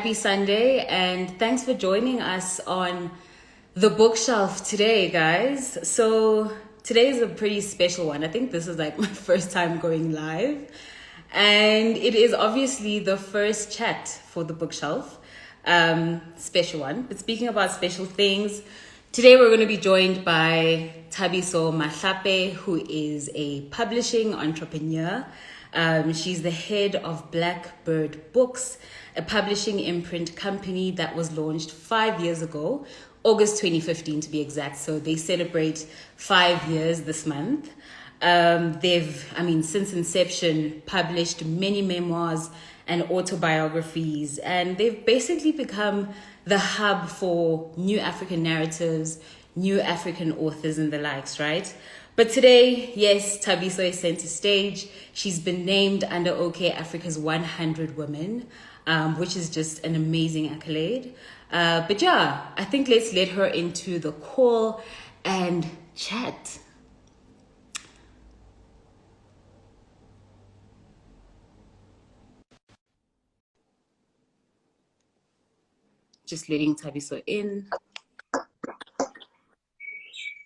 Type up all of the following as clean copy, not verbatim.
happy Sunday, and thanks for joining us on the bookshelf today, guys. So today is a pretty special one. I think this is like my first time going live, and it is obviously the first chat for the bookshelf, special one. But speaking about special things, today we're going to be joined by Thabiso Mahlape, who is a publishing entrepreneur. She's the head of Blackbird Books, a publishing imprint company that was launched 5 years ago, August 2015 to be exact. So they celebrate 5 years this month. Since inception, published many memoirs and autobiographies, and they've basically become the hub for new African narratives, new African authors and the likes, right? But today, yes, Thabiso is center stage. She's been named under OK Africa's 100 Women, which is just an amazing accolade. But yeah, I think let's let her into the call and chat. Just letting Thabiso in.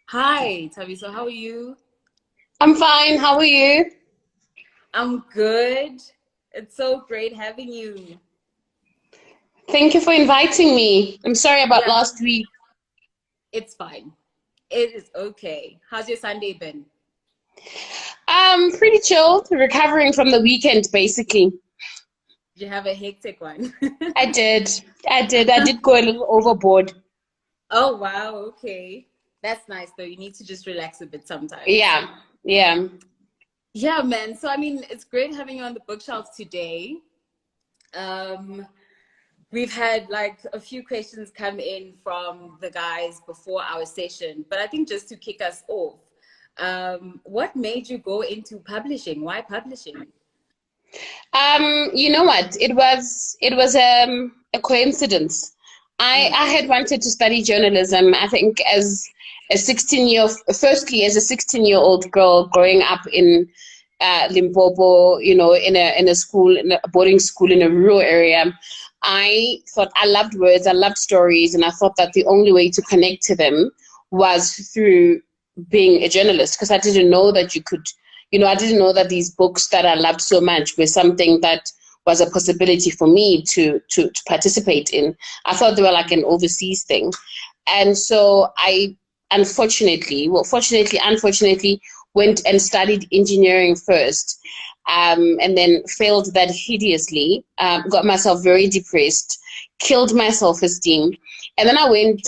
Hi, Thabiso, how are you? I'm fine. How are you? I'm good. It's so great having you. Thank you for inviting me. I'm sorry about last week. It's fine. It is okay. How's your Sunday been? Pretty chilled, recovering from the weekend, basically. Did you have a hectic one? I did go a little overboard. Oh, wow. Okay. That's nice, though. You need to just relax a bit sometimes. Yeah. Yeah, man. So, it's great having you on the bookshelf today. We've had like a few questions come in from the guys before our session, but I think just to kick us off, what made you go into publishing? Why publishing? You know what? It was a coincidence. I had wanted to study journalism. I think as a 16-year-old girl growing up in Limpopo, in a boarding school in a rural area, I thought I loved words, I loved stories, and I thought that the only way to connect to them was through being a journalist, because I didn't know that you could, I didn't know that these books that I loved so much were something that was a possibility for me to participate in. I thought they were like an overseas thing. And so I unfortunately, went and studied engineering first, and then failed that hideously, got myself very depressed, killed my self-esteem. And then I went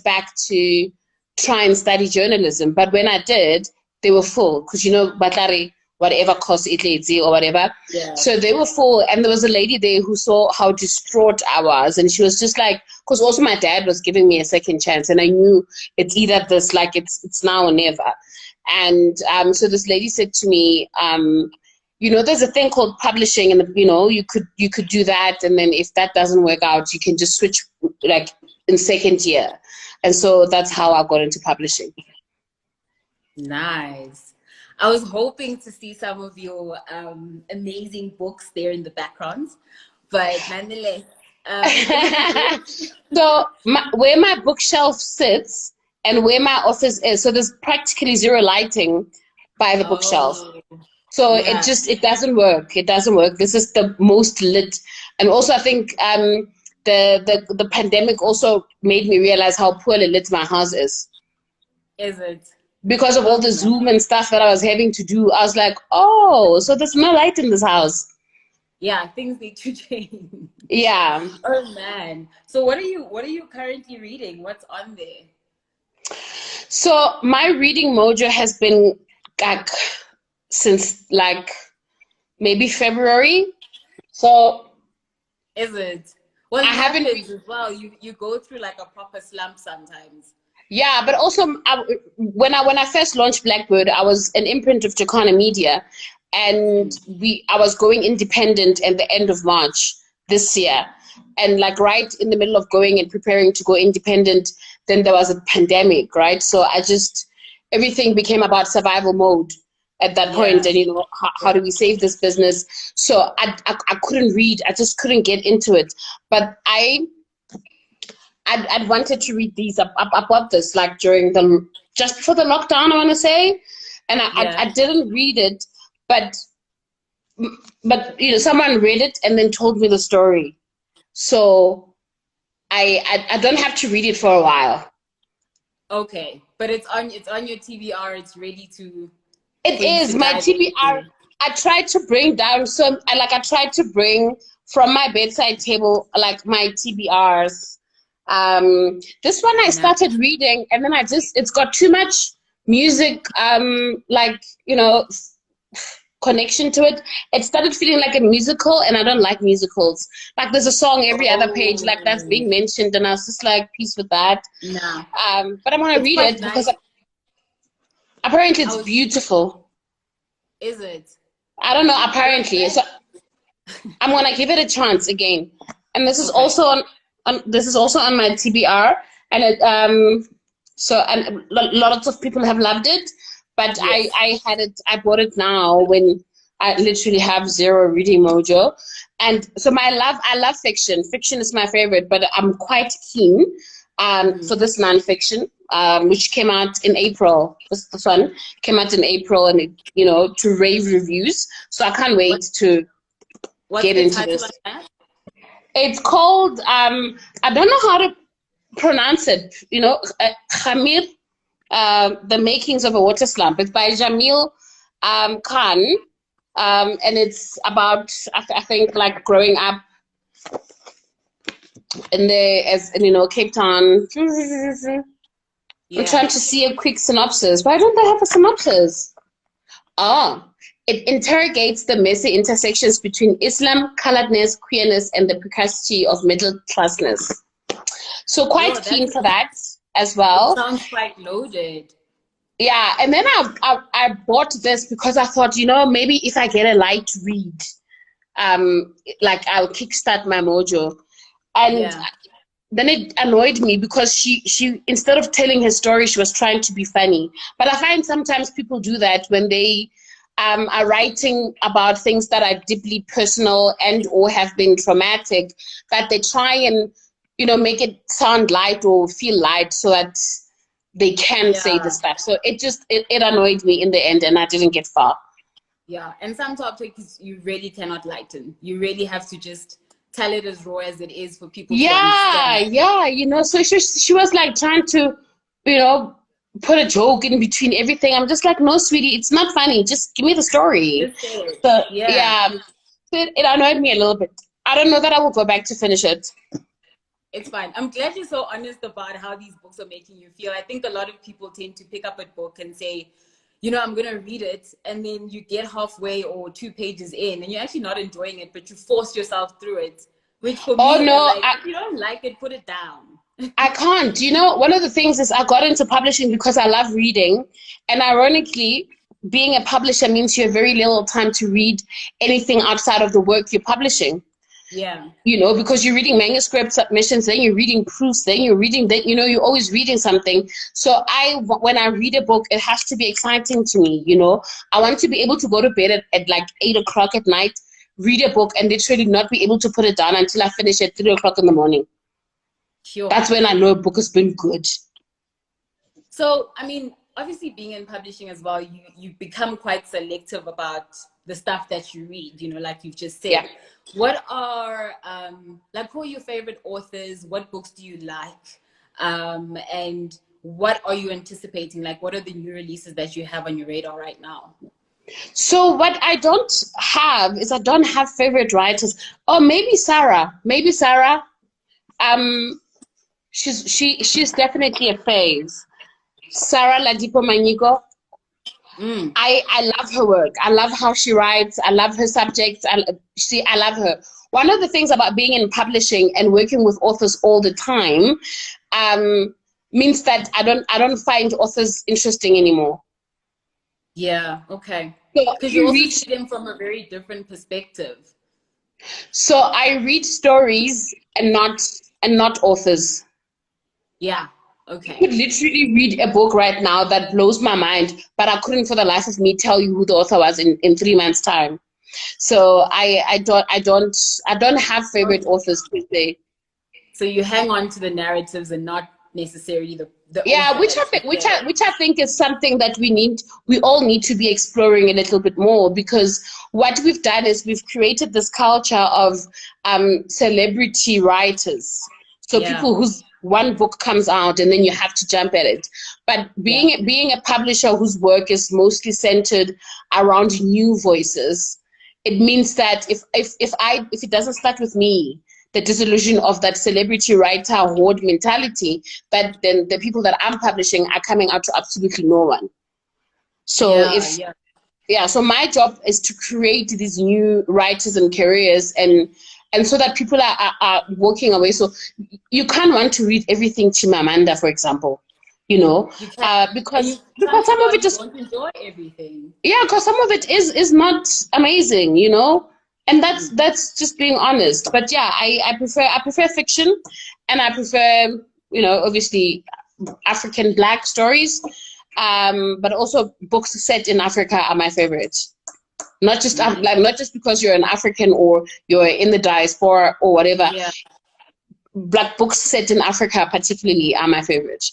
back to try and study journalism. But when I did, they were full, because Batari, whatever course it leads or whatever. Yeah. So they were full, and there was a lady there who saw how distraught I was, and she was just like, because also my dad was giving me a second chance, and I knew it's either this, like it's now or never. And so this lady said to me, there's a thing called publishing, and you could do that, and then if that doesn't work out, you can just switch like in second year. And so that's how I got into publishing. Nice. I was hoping to see some of your amazing books there in the background, but nonetheless. So where my bookshelf sits and where my office is, so there's practically zero lighting by the bookshelf. So it doesn't work. It doesn't work. This is the most lit. And also I think the pandemic also made me realize how poorly lit my house is. Is it? Because of all the Zoom and stuff that I was having to do, I was like, oh, so there's no light in this house. Yeah, things need to change. Yeah. Oh man. So what are you currently reading? What's on there? So my reading mojo has been like since like maybe February. So is it? Well, I haven't as well. You go through like a proper slump sometimes. Yeah, but also when I first launched Blackbird, I was an imprint of Jacana Media, and I was going independent at the end of March this year, and like right in the middle of going and preparing to go independent, then there was a pandemic, right? So everything became about survival mode, at that point, Yeah. and how do we save this business? So I couldn't read. I just couldn't get into it. But I'd wanted to read these. I bought this like during the just before the lockdown, I want to say, and I Yeah. didn't read it, but someone read it and then told me the story. So I don't have to read it for a while. Okay. But it's on your TBR. It's ready It for you is to my dive TBR. into. I tried to bring down some. I tried to bring from my bedside table like my TBRs. This one I Nah. started reading, and then it's got too much music. Like connection to it. It started feeling like a musical, and I don't like musicals. Like there's a song every other page like that's Oh, being mentioned, and I was just like, peace with that. nah. But I'm gonna It's read quite it nice. because apparently I it's was, beautiful. is it? I don't know. Well, I'm Apparently, glad. so I'm gonna give it a chance again. And this is Okay. also on my TBR, and lots of people have loved it. But Yes. I bought it now when I literally have zero reading mojo, and so I love fiction. Fiction is my favorite, but I'm quite keen Mm. for this nonfiction, which came out in April. This one came out in April, and to rave reviews. So I can't What wait to what's get the into title this. on that? It's called I don't know how to pronounce it. Khamir, The Makings of a Water Slump. It's by Jamil Khan, and it's about I think like growing up in Cape Town. I'm Yeah. trying to see a quick synopsis. Why don't they have a synopsis? Oh, it interrogates the messy intersections between Islam, coloredness, queerness, and the precocity of middle classness. So Yo, quite keen for that as it well. sounds quite loaded. Yeah, and then I bought this because I thought, maybe if I get a light read, like I'll kickstart my mojo. And Yeah. then it annoyed me because she instead of telling her story, she was trying to be funny. But I find sometimes people do that when they are writing about things that are deeply personal and or have been traumatic, that they try and make it sound light or feel light so that they can say the Yeah. stuff. So it annoyed me in the end, and I didn't get far. Yeah. And some topics you really cannot lighten. You really have to just tell it as raw as it is for people to Yeah, understand. yeah, so she was like trying to, you know, put a joke in between everything. I'm just like, no, sweetie, it's not funny. Just give me the story. Just say it. So Yeah. yeah, it annoyed me a little bit. I don't know that I will go back to finish it. It's fine. I'm glad you're so honest about how these books are making you feel. I think a lot of people tend to pick up a book and say, I'm going to read it. And then you get halfway or 2 pages in and you're actually not enjoying it, but you force yourself through it. Which for Oh me is no, like, if you don't like it, put it down. I can't. One of the things is I got into publishing because I love reading. And ironically, being a publisher means you have very little time to read anything outside of the work you're publishing. Yeah. Because you're reading manuscript submissions, then you're reading proofs, then you're reading that, you're always reading something. So when I read a book, it has to be exciting to me. I want to be able to go to bed at like 8 o'clock at night, read a book, and literally not be able to put it down until I finish at 3 o'clock in the morning. Sure. That's when I know a book has been good. So, I mean, obviously being in publishing as well, you become quite selective about the stuff that you read, like you've just said. Yeah. What are, who are your favorite authors? What books do you like? And what are you anticipating? Like, what are the new releases that you have on your radar right now? So what I don't have is I don't have favorite writers. Oh, maybe Sarah. Maybe Sarah. She's definitely a phase. Sarah Ladipo Manigo. I love her work. I love how she writes. I love her subjects. I love her. One of the things about being in publishing and working with authors all the time means that I don't find authors interesting anymore. Yeah, okay. So Because you you also read. see them from a very different perspective. So I read stories and not authors. Yeah. I Okay. could literally read a book right now that blows my mind, but I couldn't for the life of me tell you who the author was in 3 months' time. So I don't have favorite Okay. authors per se. So you hang on to the narratives and not necessarily the Yeah, which I authors, think, per se. which I think is something that we all need to be exploring a little bit more, because what we've done is we've created this culture of celebrity writers. So Yeah. people whose one book comes out and then you have to jump at it. But Yeah. being a publisher whose work is mostly centered around new voices, it means that if it doesn't start with me, the disillusion of that celebrity writer horde mentality, that then the people that I'm publishing are coming out to absolutely no one. So Yeah. if Yeah. yeah, so my job is to create these new writers and careers, and so that people are walking away. So you can't want to read everything Chimamanda, for example, You can, and because you chances some of are it you just won't enjoy everything. yeah, because some of it is not amazing. And Mm. that's just being honest. But yeah, I prefer fiction, and I prefer obviously African Black stories, but also books set in Africa are my favorite. Not just Nice. like not just because you're an African or you're in the diaspora or whatever. Yeah. Black books set in Africa particularly are my favorite.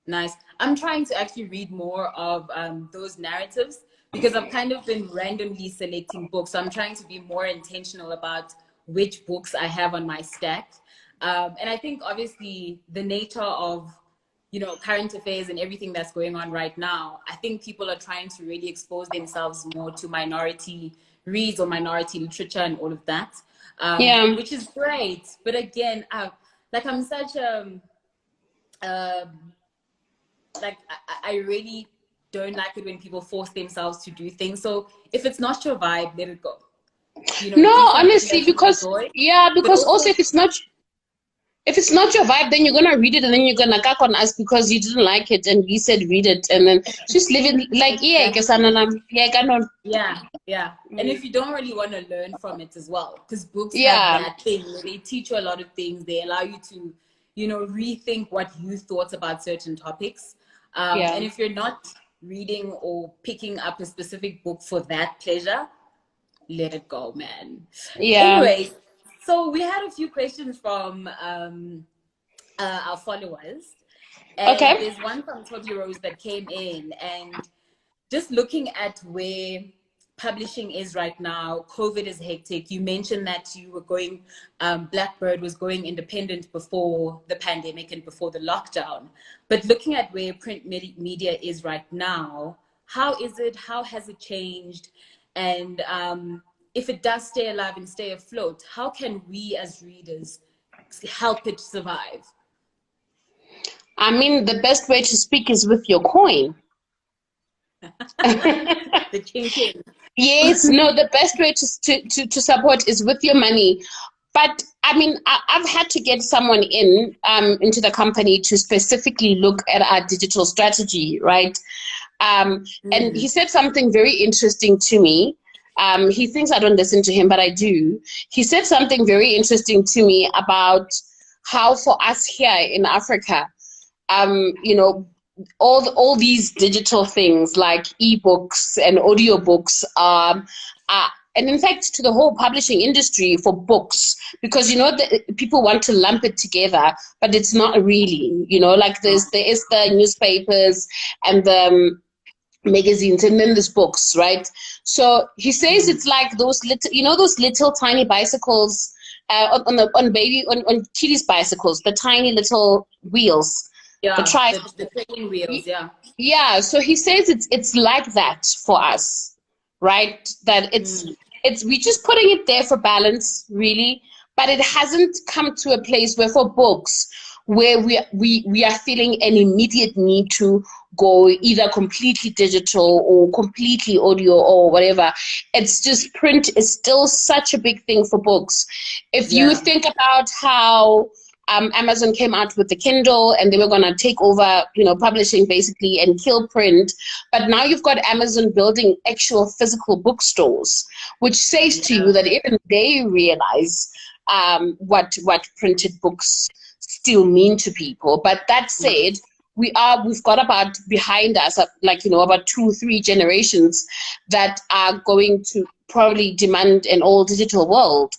Nice. I'm trying to actually read more of those narratives because I've kind of been randomly selecting books. So I'm trying to be more intentional about which books I have on my stack. And I think obviously the nature of, current affairs and everything that's going on right now, I think people are trying to really expose themselves more to minority reads or minority literature and all of that, Yeah. which is great. But again, I'm such um like I really don't like it when people force themselves to do things. So if it's not your vibe, let it go. No, Do something honestly, that you because enjoy, yeah, but because also also if it's not your vibe, then you're gonna read it and then you're gonna cack on us because you didn't like it and we said read it, and then just leave it like yeah, exactly, yeah, cannot. yeah, yeah. And if you don't really want to learn from it as well, because books have Yeah, that thing where they teach you a lot of things. They allow you to, rethink what you thought about certain topics. yeah, And if you're not reading or picking up a specific book for that pleasure, let it go, man. yeah. Anyway, so we had a few questions from our followers, and Okay. there's one from Toby Rose that came in, and just looking at where publishing is right now, COVID is hectic. You mentioned that you were going, Blackbird was going independent before the pandemic and before the lockdown. But looking at where print media is right now, how is it? How has it changed? And if it does stay alive and stay afloat, how can we as readers help it survive? I mean, the best way to speak is with your coin. The chinking. Yes, no, the best way to support is with your money. But I mean, I've had to get someone into the company to specifically look at our digital strategy, right? And he Mm. said something very interesting to me. He thinks I don't listen to him, but I do. He said something very interesting to me about how for us here in Africa, you know, all these digital things like ebooks and audiobooks, and in fact to the whole publishing industry for books, because the, people want to lump it together, but it's not really, like there is the newspapers and the magazines, and then there's books, right? So he says Mm. it's like those little tiny bicycles, on Kitty's bicycles, the tiny little wheels, the Yeah, tri the training wheels, yeah. yeah, so he says it's like that for us, right? That Mm. it's we just putting it there for balance, really, but it hasn't come to a place where for books where we are feeling an immediate need to go either completely digital or completely audio or whatever. It's just print is still such a big thing for books. If you Yeah. think about how Amazon came out with the Kindle and they were going to take over, publishing basically and kill print. But now you've got Amazon building actual physical bookstores, which says to you Yeah. that even they realize what printed books still mean to people. But that said, we've got about behind us, like, about 2-3 generations that are going to probably demand an all digital world,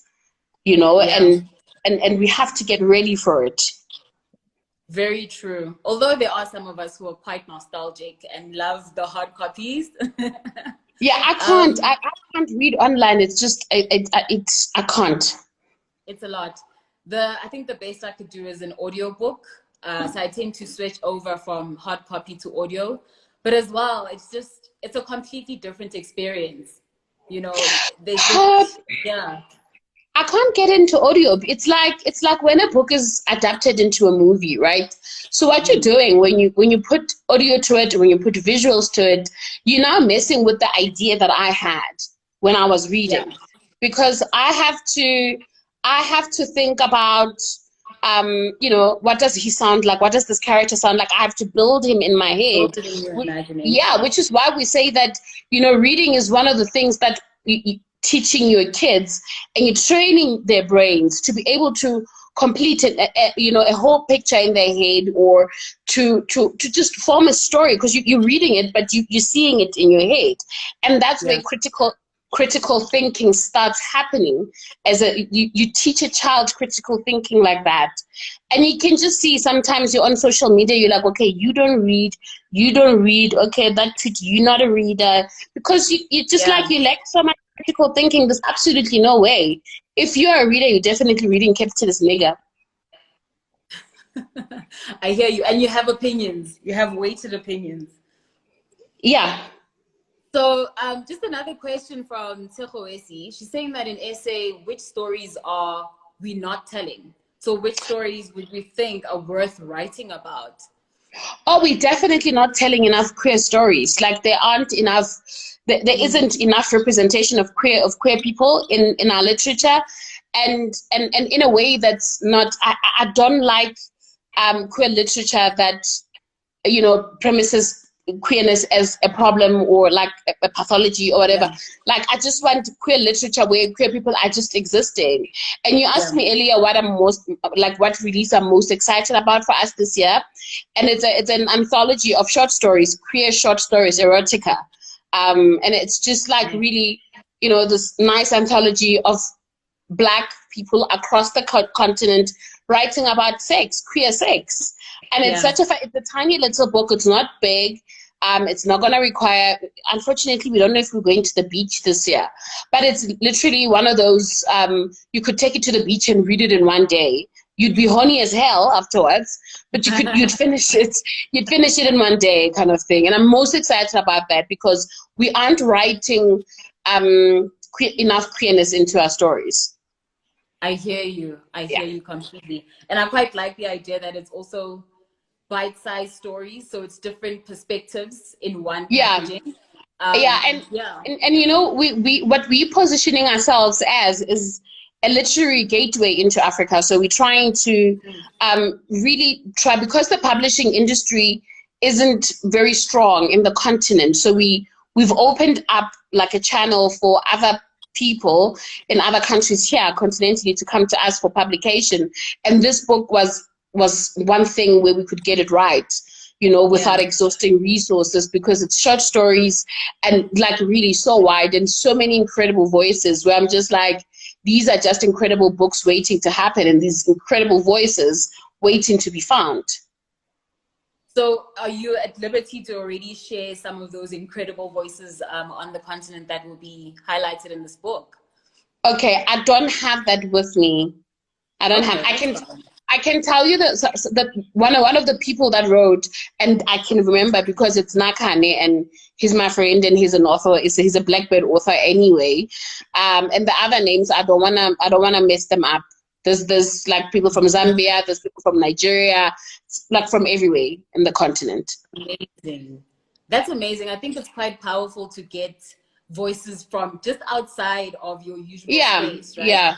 and we have to get ready for it. Very true. Although there are some of us who are quite nostalgic and love the hard copies. Yeah, I can't. I can't read online. It's just I can't. It's a lot. I think the best I could do is an audiobook. So I tend to switch over from hard copy to audio. But as well, it's a completely different experience. There's just, yeah. I can't get into audio. It's like when a book is adapted into a movie, right? So what you're doing when you put audio to it, when you put visuals to it, you're now messing with the idea that I had when I was reading, because I have to think about, what does he sound like? What does this character sound like? I have to build him in my head. Yeah, which is why we say that, reading is one of the things that teaching your kids, and you're training their brains to be able to complete a whole picture in their head, or to just form a story, because you're reading it, but you're seeing it in your head. And that's where critical thinking starts happening. You teach a child critical thinking like that, and you can just see sometimes you're on social media, you're like, okay, you don't read, okay, that's it, you're not a reader, because you just like, you lack so much critical thinking. There's absolutely no way. If you're a reader, you're definitely reading capitalist nigger. I hear you. And you have opinions. You have weighted opinions. Yeah. So just another question from Tsehoesi. She's saying that in essay, which stories are we not telling? So which stories would we think are worth writing about? Oh, we're definitely not telling enough queer stories. Like, there aren't enough. There isn't enough representation of queer people in our literature, and in a way that's not. I don't like queer literature that premises queerness as a problem, or like a pathology or whatever. Like, I just want queer literature where queer people are just existing. And you asked me earlier what release I'm most excited about for us this year, and it's an anthology of short stories, queer short stories, erotica. And it's just like really, this nice anthology of Black people across the continent writing about sex, queer sex. And it's it's a tiny little book. It's not big. It's not going to require, unfortunately, we don't know if we're going to the beach this year, but it's literally one of those, you could take it to the beach and read it in one day. You'd be horny as hell afterwards, but you'd finish it in one day, kind of thing. And I'm most excited about that, because we aren't writing enough queerness into our stories. I hear you. I hear you completely. And I quite like the idea that it's also bite-sized stories, so it's different perspectives in one packaging. And we what we're positioning ourselves as is a literary gateway into Africa. So we're trying to really try, because the publishing industry isn't very strong in the continent. So we've opened up like a channel for other people in other countries here continentally to come to us for publication. And this book was one thing where we could get it right, without exhausting resources, because it's short stories and like really so wide and so many incredible voices, where I'm just like, these are just incredible books waiting to happen, and these incredible voices waiting to be found. So are you at liberty to already share some of those incredible voices on the continent that will be highlighted in this book? Okay, I don't have that with me. I can tell you that one of the people that wrote, and I can remember because it's Nakane, and he's my friend, and he's an author. He's a Blackbird author anyway. And the other names, I don't wanna mess them up. There's like people from Zambia, there's people from Nigeria, like from everywhere in the continent. Amazing. That's amazing. I think it's quite powerful to get voices from just outside of your usual space, right? Yeah.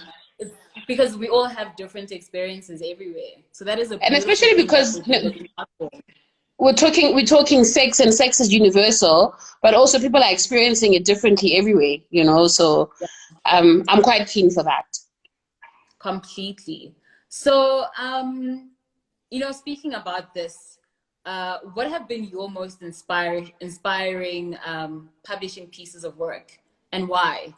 Because we all have different experiences everywhere. So that is and especially because we're talking sex, and sex is universal, but also people are experiencing it differently everywhere, so I'm quite keen for that. Completely. So speaking about this, what have been your most inspiring publishing pieces of work, and why?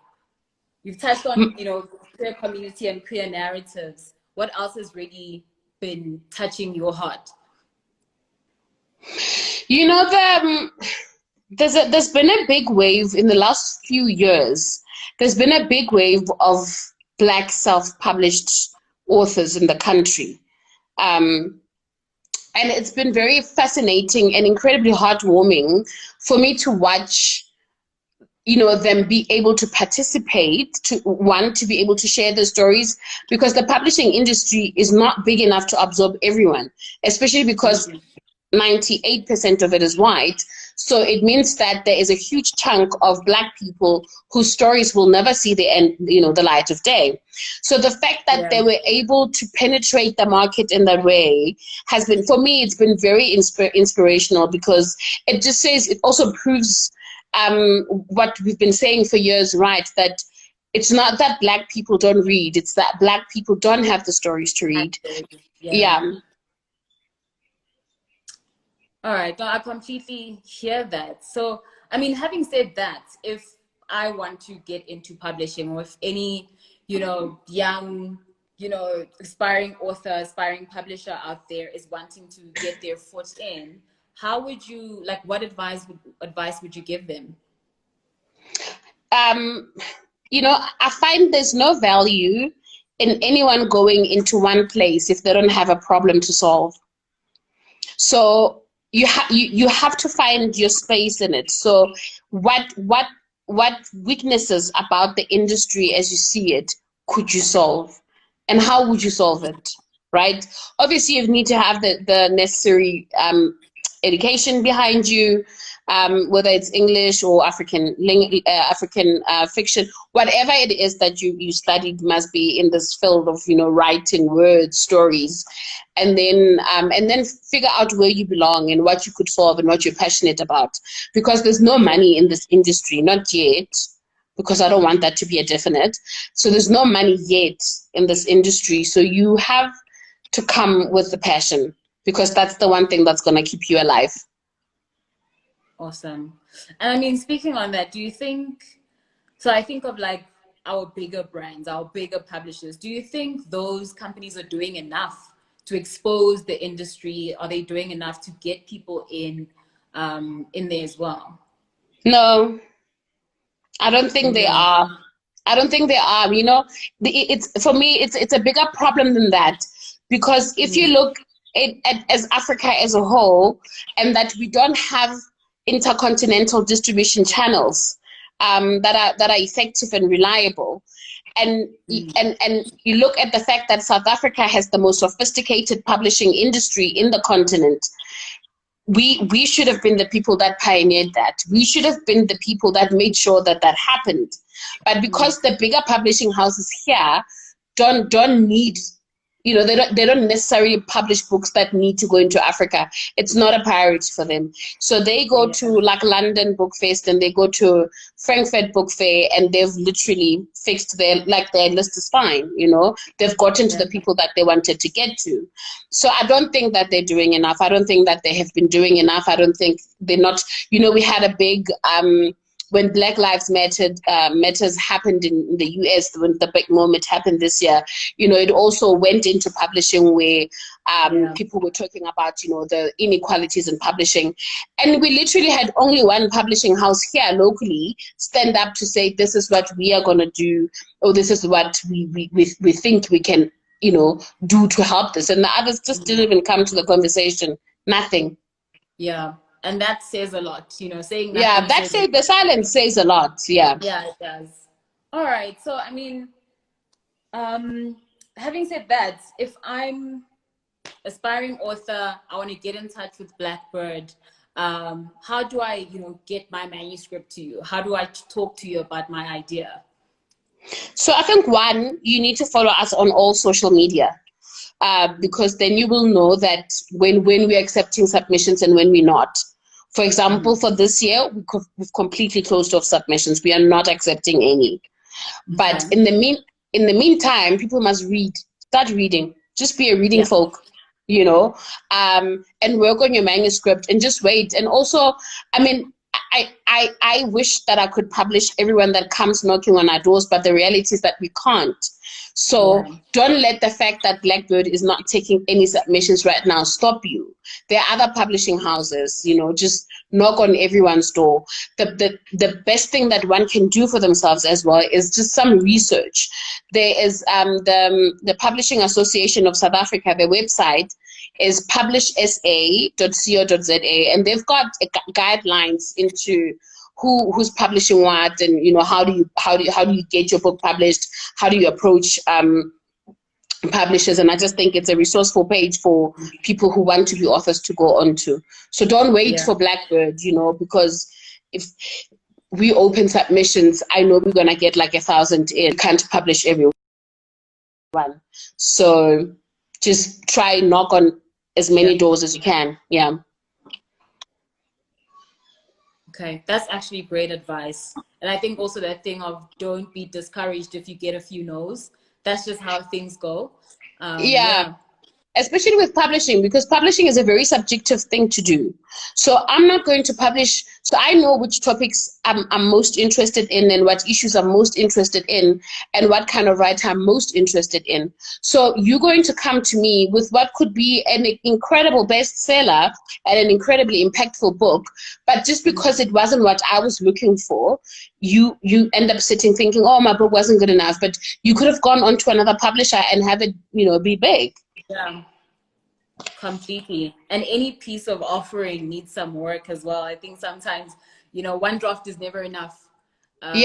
You've touched on, queer community and queer narratives. What else has really been touching your heart? There's been a big wave in the last few years. There's been a big wave of Black self-published authors in the country. And it's been very fascinating and incredibly heartwarming for me to watch, them be able to participate, to be able to share the stories, because the publishing industry is not big enough to absorb everyone, especially because 98% of it is white. So it means that there is a huge chunk of Black people whose stories will never see the end, the light of day. So the fact that they were able to penetrate the market in that way has been, for me, it's been very inspirational, because it just says, it also proves what we've been saying for years, right? That it's not that Black people don't read, it's that Black people don't have the stories to read. Yeah. All right, no, I completely hear that. So, I mean, having said that, if I want to get into publishing, or if any, young, aspiring author, aspiring publisher out there is wanting to get their foot in, how would you, what advice would you give them? I find there's no value in anyone going into one place if they don't have a problem to solve. So you have to find your space in it. So what weaknesses about the industry as you see it could you solve, and how would you solve it, right? Obviously you need to have the necessary education behind you, whether it's English or African fiction, whatever it is that you studied must be in this field of writing words, stories, and then figure out where you belong and what you could solve and what you're passionate about. Because there's no money in this industry, not yet, because I don't want that to be a definite. So there's no money yet in this industry. So you have to come with the passion, because that's the one thing that's going to keep you alive. Awesome. And I mean, speaking on that, do you think, so I think of our bigger brands, our bigger publishers, do you think those companies are doing enough to expose the industry? Are they doing enough to get people in there as well? No, I don't think they are. I don't think they are. It's, for me, it's a bigger problem than that, because if you look at as Africa as a whole, and that we don't have intercontinental distribution channels that are effective and reliable, and you look at the fact that South Africa has the most sophisticated publishing industry in the continent. We should have been the people that pioneered that. We should have been the people that made sure that happened. But because the bigger publishing houses here don't need, they don't necessarily publish books that need to go into Africa. It's not a priority for them. So they go to London Book Fest, and they go to Frankfurt Book Fair, and they've literally fixed their list is fine. They've gotten to the people that they wanted to get to. So I don't think that they're doing enough. I don't think that they have been doing enough. I don't think they're not, we had a big, when Black Lives Matters happened in the US, when the big moment happened this year, it also went into publishing, where people were talking about, the inequalities in publishing. And we literally had only one publishing house here locally stand up to say, this is what we are going to do, or this is what we think we can, do to help this. And the others just didn't even come to the conversation. Nothing. Yeah. And that says a lot, saying nothing. Yeah, the silence says a lot. Yeah. Yeah, it does. All right. So, I mean, having said that, if I'm aspiring author, I want to get in touch with Blackbird. How do I, get my manuscript to you? How do I talk to you about my idea? So I think, one, you need to follow us on all social media. Because then you will know that when we're accepting submissions and when we're not. For example, for this year, we've completely closed off submissions. We are not accepting any. But in the meantime, people must read. Start reading. Just be a reading folk. and work on your manuscript and just wait. And also, I mean, I wish that I could publish everyone that comes knocking on our doors, but the reality is that we can't. So Yeah. don't let the fact that Blackbird is not taking any submissions right now stop you. There are other publishing houses, just knock on everyone's door. The best thing that one can do for themselves as well is just some research. There is the Publishing Association of South Africa, their website is publishsa.co.za, and they've got guidelines into who's publishing what, and how do you get your book published, how do you approach publishers. And I just think it's a resourceful page for people who want to be authors to go on to. So don't wait for Blackbird, because if we open submissions, I know we're gonna get like 1,000 in. We can't publish everyone, so just try knock on as many doors as you can. Yeah. Okay, that's actually great advice. And I think also that thing of don't be discouraged if you get a few no's. That's just how things go. Yeah. Especially with publishing, because publishing is a very subjective thing to do. So I'm not going to publish. So I know which topics I'm most interested in, and what issues I'm most interested in, and what kind of writer I'm most interested in. So you're going to come to me with what could be an incredible bestseller and an incredibly impactful book, but just because it wasn't what I was looking for, you end up sitting thinking, oh, my book wasn't good enough. But you could have gone on to another publisher and have it, be big. Yeah, completely. And any piece of offering needs some work as well. I think sometimes, one draft is never enough. And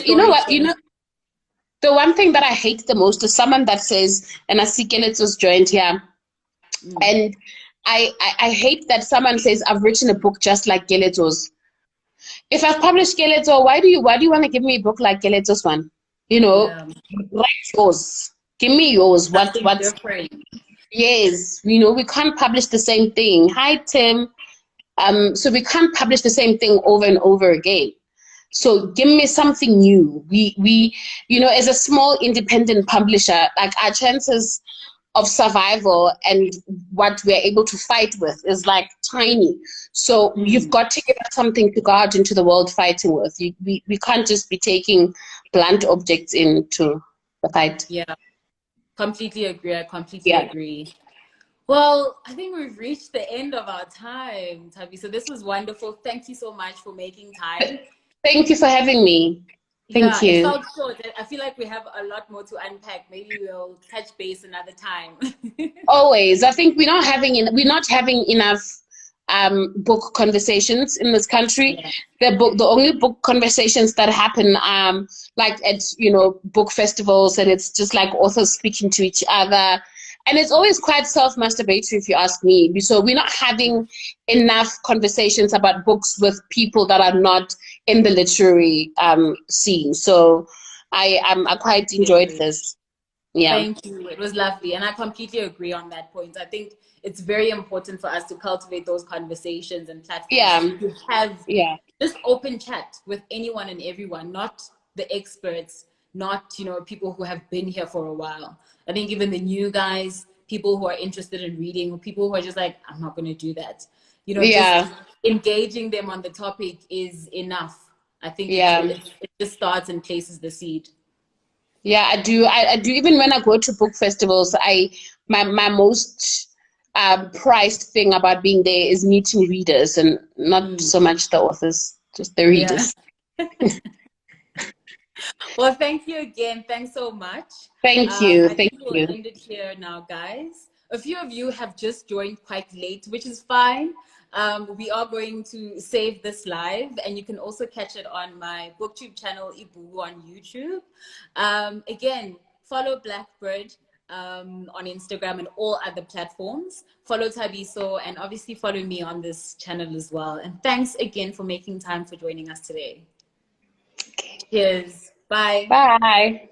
you know what? The one thing that I hate the most is someone that says, and I see Keleto's joined here, and I hate that someone says, I've written a book just like Keleto's. If I've published Keleto, why do you want to give me a book like Keleto's one? Write yours. Give me yours. What's different? Yes, we can't publish the same thing. Hi, Tim. So we can't publish the same thing over and over again. So give me something new. We as a small independent publisher, like our chances of survival and what we're able to fight with is like tiny. So you've got to give us something to go out into the world fighting with. We can't just be taking blunt objects into the fight. Yeah. Completely agree. I completely agree. Well, I think we've reached the end of our time, Thabiso. So this was wonderful. Thank you so much for making time. Thank you for having me. Thank you. It felt short. I feel like we have a lot more to unpack. Maybe we'll touch base another time. Always. I think we're not having enough book conversations in this country. Yeah. The only book conversations that happen like at book festivals, and it's just like authors speaking to each other, and it's always quite self-masturbatory if you ask me. So we're not having enough conversations about books with people that are not in the literary scene. So I quite enjoyed this. Yeah. Thank you. It was lovely. And I completely agree on that point. I think it's very important for us to cultivate those conversations and platforms to have just open chat with anyone and everyone, not the experts, not, people who have been here for a while. I think even the new guys, people who are interested in reading, or people who are just like, I'm not going to do that. Just engaging them on the topic is enough. I think it just starts and places the seed. Yeah, I do. I do. Even when I go to book festivals, my most prized thing about being there is meeting readers, and not so much the authors, just the readers. Yeah. Well, thank you again. Thanks so much. Thank you. I think we'll end it here now, guys. A few of you have just joined quite late, which is fine. We are going to save this live, and you can also catch it on my booktube channel, Ibu, on YouTube. Again, follow Blackbird on Instagram and all other platforms. Follow Thabiso, and obviously follow me on this channel as well. And thanks again for making time for joining us today. Okay. Cheers. Bye. Bye.